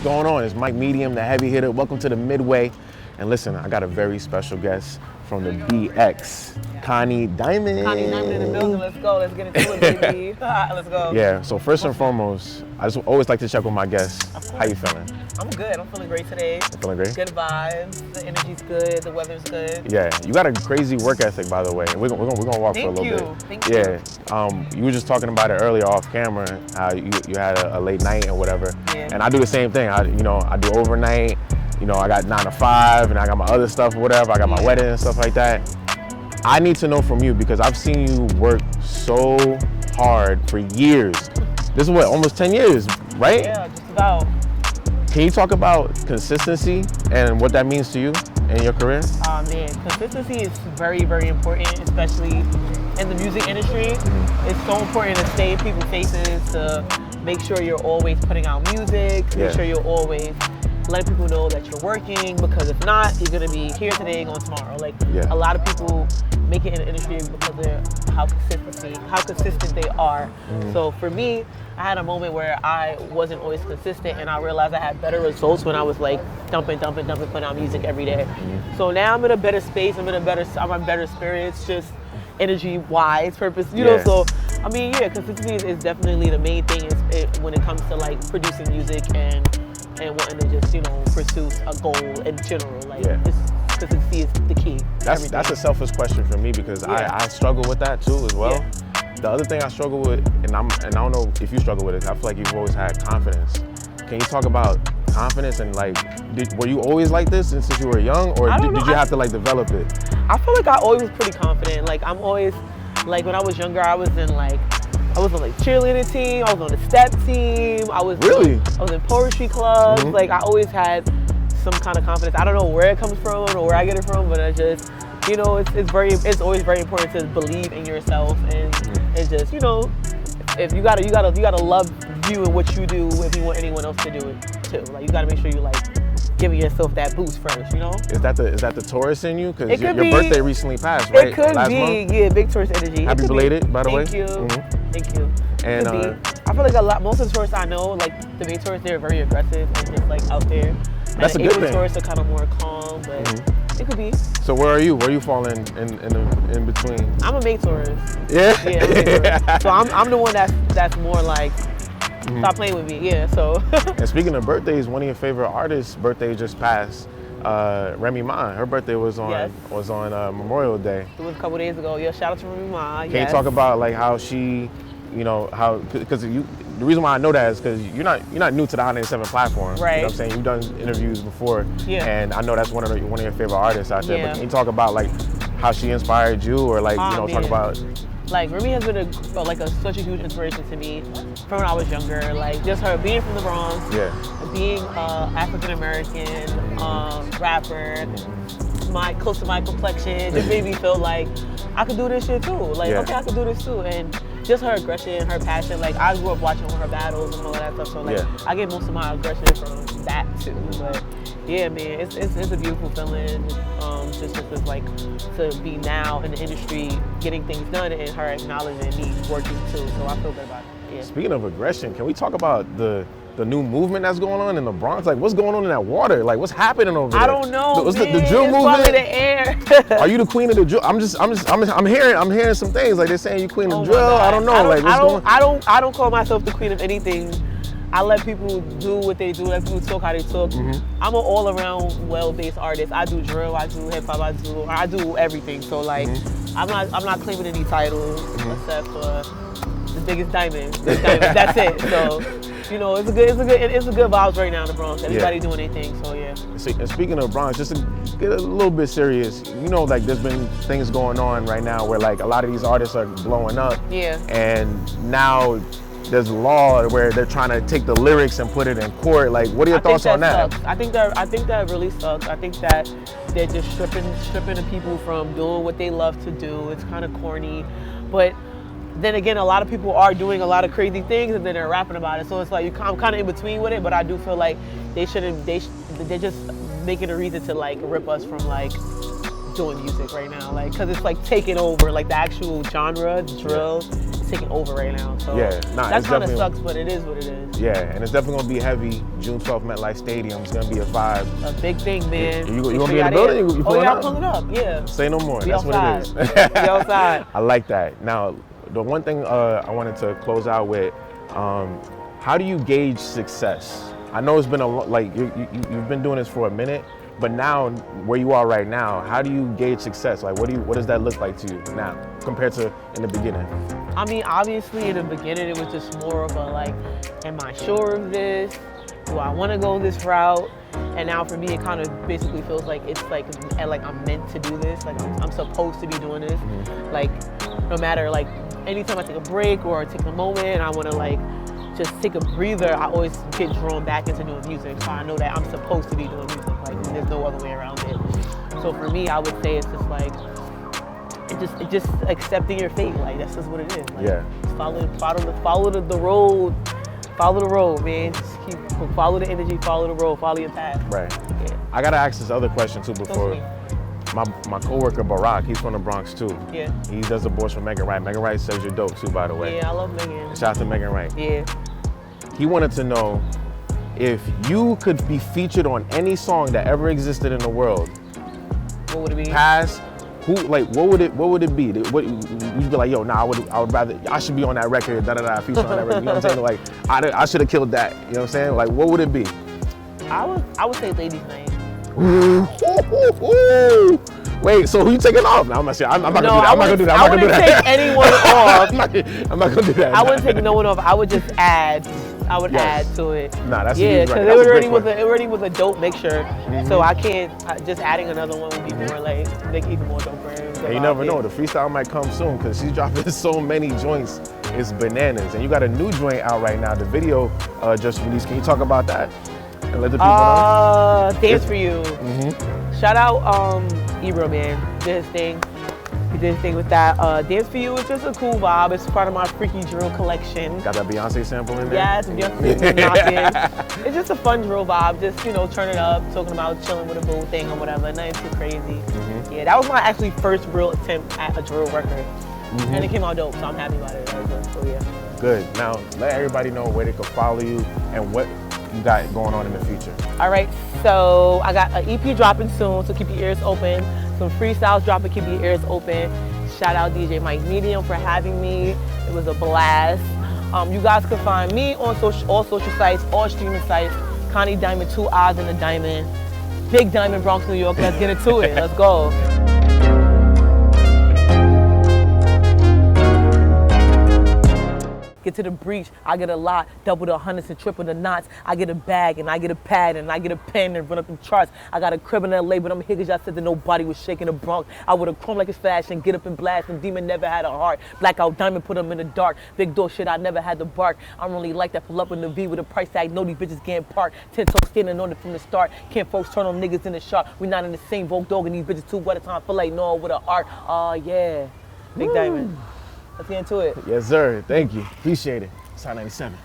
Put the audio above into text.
going on? It's Mike Medium, the heavy hitter. Welcome to the Midway. And listen, I got a very special guest from the BX, Connie Diiamond. Connie Diiamond in the building. Let's go. Let's get into it, baby. Let's go. Yeah, so first and foremost, I just always like to check with my guests. How you feeling? I'm good. I'm feeling great today. You feeling great? Good vibes. The energy's good. The weather's good. Yeah, you got a crazy work ethic, by the way. We're gonna walk for a little bit. Thank you. Yeah, you were just talking about it earlier off camera, how you had a late night and whatever. Yeah. And I do the same thing. I do overnight. I got 9 to 5, and I got my other stuff, whatever. I got my wedding and stuff like that. I need to know from you because I've seen you work so hard for years. This is what, almost 10 years, right? Yeah, just about. Can you talk about consistency and what that means to you in your career? Oh man, consistency is very, very important, especially in the music industry. Mm-hmm. It's so important to stay in people's faces, to make sure you're always putting out music, to make sure you're always letting people know that you're working, because if not, you're gonna be here today, gone tomorrow. A lot of people make it in the industry because of how consistent they are. Mm-hmm. So for me, I had a moment where I wasn't always consistent, and I realized I had better results when I was like dumping, putting out music every day. Mm-hmm. So now I'm in a better space. I'm in better spirits, just energy-wise, purpose. know. So I mean, consistency is definitely the main thing when it comes to like producing music and wanting to just pursue a goal in general. Consistency is the key. That's a selfish question for me because I struggle with that too as well. Yeah. The other thing I struggle with, and I don't know if you struggle with it, I feel like you've always had confidence. Can you talk about confidence and were you always like this since you were young, or did you have to develop it? I feel like I always was pretty confident. I'm always when I was younger, I was on cheerleading team, I was on the step team, I was in poetry clubs. Mm-hmm. I always had some kind of confidence. I don't know where it comes from or where I get it from, but I just, it's always very important to believe in yourself and just, if you gotta love you and what you do if you want anyone else to do it too. You gotta make sure you giving yourself that boost first, Is that the Taurus in you? Because your birthday recently passed, right? It could Last be, month? Yeah, big Taurus energy. Happy belated, by the way. Thank you. Mm-hmm. Thank you. And I feel like most of the Taurus I know, the main Taurus, they're very aggressive and just out there. That's a good thing. Taurus are kind of more calm, but it could be. So where are you? Where are you falling in between? I'm a May Taurus. Yeah. Yeah, I'm a May Taurus. So I'm the one that's more stop playing with me. Yeah. So. And speaking of birthdays, one of your favorite artists' birthday just passed. Remy Ma, her birthday was on Memorial Day. It was a couple days ago. Yeah, shout out to Remy Ma. Can you talk about how she, because the reason why I know that is because you're not new to the Hot 97 platform. Right. You know what I'm saying? You've done interviews before. Yeah. And I know that's one of your favorite artists out there. Yeah. But can you talk about how she inspired you, or talk about? Remy has been such a huge inspiration to me from when I was younger. Just her being from the Bronx, being African American rapper, close to my complexion, just made me feel like I could do this shit too. Okay, I could do this too. And just her aggression, her passion. I grew up watching her battles and all that stuff. So I get most of my aggression from that too. But yeah, man, it's a beautiful feeling. Just to be now in the industry, getting things done, and her acknowledging me working too. So I feel good about it. Yeah. Speaking of aggression, can we talk about the new movement that's going on in the Bronx? What's going on in that water? What's happening over there? I don't know. The drill movement. In the air. Are you the queen of the drill? I'm hearing some things they're saying you queen of the drill. I don't know. I don't call myself the queen of anything. I let people do what they do. Let people talk how they talk. Mm-hmm. I'm an all-around, well-based artist. I do drill. I do hip hop. I do everything. So I'm not claiming any titles except for the biggest diamond. That's it. So. It's a good vibes right now in the Bronx. Everybody doing their thing, so yeah. And speaking of Bronx, just to get a little bit serious, there's been things going on right now where a lot of these artists are blowing up. Yeah. And now there's a law where they're trying to take the lyrics and put it in court. What are your thoughts on that? Sucks. I think that really sucks. I think that they're just stripping the people from doing what they love to do. It's kind of corny, but then again, a lot of people are doing a lot of crazy things and then they're rapping about it. So it's I'm kind of in between with it, but I do feel like they're just making a reason to rip us from doing music right now. Cause it's taking over the actual genre, drill. taking over right now. So Yeah, nah, that it's kind of definitely- sucks, but it is what it is. Yeah, and it's definitely gonna be heavy. June 12th, MetLife Stadium. It's gonna be a vibe. A big thing, man. You Make gonna sure be in the y'all building? there. You Oh pulling yeah, up? I'm pulling up. Yeah. Say no more. We That's outside. what it is. We outside. I like that. Now, the one thing I wanted to close out with, how do you gauge success? I know it's been you've been doing this for a minute, but now where you are right now, how do you gauge success? Like, what does that look like to you now compared to in the beginning? I mean, obviously in the beginning it was just more of a like, am I sure of this? Do I want to go this route? And now for me, it kind of basically feels like it's like I'm meant to do this. Like I'm supposed to be doing this. Like no matter like anytime I take a break or take a moment, I want to like just take a breather. I always get drawn back into doing music. So I know that I'm supposed to be doing music. Like there's no other way around it. So for me, I would say it's just like it just accepting your fate. Like that's just what it is. Like, Yeah. just follow the road. Follow the road, man. Just follow the energy, follow the road, follow your path. Right. Yeah. I gotta ask this other question too before. My coworker Barack, he's from the Bronx too. Yeah. He does the boards for Megan Wright. Megan Wright says you're dope too, by the way. Yeah, I love Megan. Shout out to Megan Wright. Yeah. He wanted to know if you could be featured on any song that ever existed in the world, What would it be? past, what would it be? What you'd be like, yo, nah, I would rather, I should be on that record, feature on that record. You know what I'm saying? Like, I should have killed that. You know what I'm saying? Like, what would it be? I would say Ladies Night. Wait, so who you taking off? No, I'm not gonna do that. I wouldn't take anyone off. I'm not gonna do that. I wouldn't take no one off. I would just add. I would Yes. add to it. Nah, that's yeah, right. because That's it a already great was point. it already was a dope mixture. So I can't just adding another one would be more like make even more dope. And you never know, the freestyle might come soon because she's dropping so many joints. It's bananas. And you got a new joint out right now. The video just released. Can you talk about that? And let the people know. Dance for You. Shout out Ebro, man. Did his thing. He did his thing with that. Dance for You is just a cool vibe. It's part of my freaky drill collection. Got that Beyonce sample in there? Yes, Beyonce knocking. It's just a fun drill vibe. Just, you know, turn it up, talking about chilling with a boo thing or whatever. Nothing too crazy. Yeah, that was my actually first real attempt at a drill record. And it came out dope, so I'm happy about it. So yeah. Good. Now, let everybody know where they can follow you and what you got going on in the future. All right, so I got an EP dropping soon, so keep your ears open. Some freestyles dropping, keep your ears open. Shout out DJ Mike Medium for having me. It was a blast. You guys can find me on all social sites, all streaming sites. Connie Diiamond, 2 eyes in a diamond. Big Diamond, Bronx, New York. Let's get into it. Let's go. Get to the breach, I get a lot, double the hundreds and triple the knots. I get a bag and I get a pad and I get a pen and run up them charts. I got a crib in LA, but I'm here cause y'all said that nobody was shaking the Bronx. I would've chrome like it's fashion, get up and blast, and Demon never had a heart. Blackout Diamond put him in the dark. Big door shit, I never had to bark. I'm really like that, pull up in the V with a price tag, know these bitches getting parked. 10 toes standing on it from the start. Can't folks turn on niggas in the shot. We not in the same Vogue dog and these bitches too wet a time, feel like no with an art. Yeah, Big Diamond. Let's get into it. Yes, sir. Thank you. Appreciate it. Sound 97.